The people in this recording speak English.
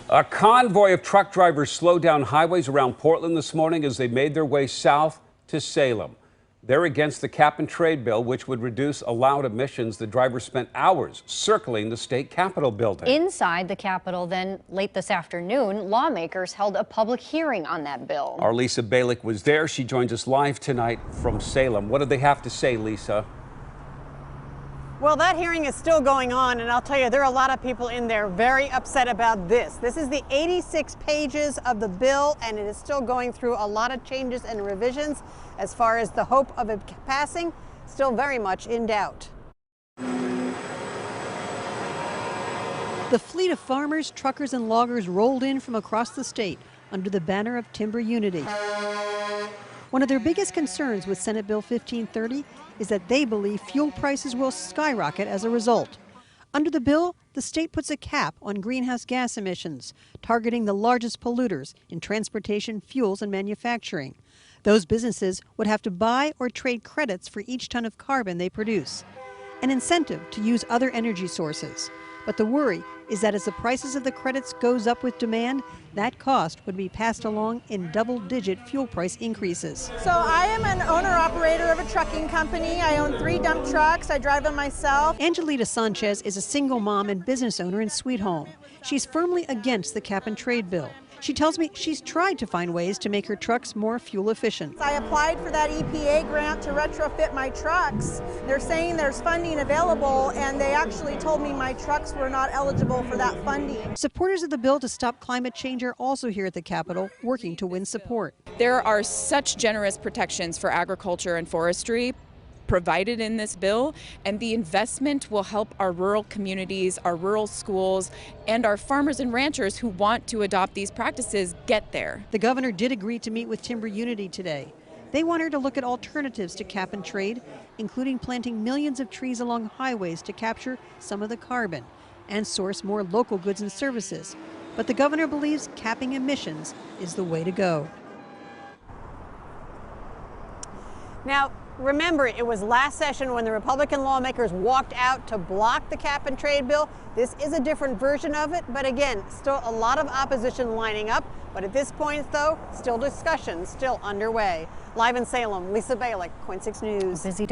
A convoy of truck drivers slowed down highways around Portland this morning as they made their way south to Salem. They're against the cap-and-trade bill, which would reduce allowed emissions. The drivers spent hours circling the state capitol building. Inside the Capitol, then late this afternoon, lawmakers held a public hearing on that bill. Our Lisa BALICK was there. She joins us live tonight from Salem. What did they have to say, Lisa? Well, that hearing is still going on, and I'll tell you, there are a lot of people in there very upset about this. This is the 86 pages of the bill, and it is still going through a lot of changes and revisions. As far as the hope of it passing, still very much in doubt. The fleet of farmers, truckers, and loggers rolled in from across the state under the banner of Timber Unity. One of their biggest concerns with Senate Bill 1530 is that they believe fuel prices will skyrocket as a result. Under the bill, the state puts a cap on greenhouse gas emissions, targeting the largest polluters in transportation, fuels, and manufacturing. Those businesses would have to buy or trade credits for each ton of carbon they produce, an incentive to use other energy sources. But the worry is that as the prices of the credits goes up with demand, that cost would be passed along in double-digit fuel price increases. So I am an owner-operator of a trucking company. I own 3 dump trucks. I drive them myself. Angelita Sanchez is a single mom and business owner in Sweet Home. She's firmly against the cap-and-trade bill. She tells me she's tried to find ways to make her trucks more fuel efficient. I applied for that EPA grant to retrofit my trucks. They're saying there's funding available, and they actually told me my trucks were not eligible for that funding. Supporters of the bill to stop climate change are also here at the Capitol, working to win support. There are such generous protections for agriculture and forestry provided in this bill, and the investment will help our rural communities, our rural schools, and our farmers and ranchers who want to adopt these practices get there. The governor did agree to meet with Timber Unity today. They want her to look at alternatives to cap and trade, including planting millions of trees along highways to capture some of the carbon and source more local goods and services. But the governor believes capping emissions is the way to go. Now, remember, it was last session when the Republican lawmakers walked out to block the cap and trade bill. This is a different version of it, but again, still a lot of opposition lining up. But at this point, though, still discussions still underway. Live in Salem, Lisa BALICK, KOIN 6 News. Busy day.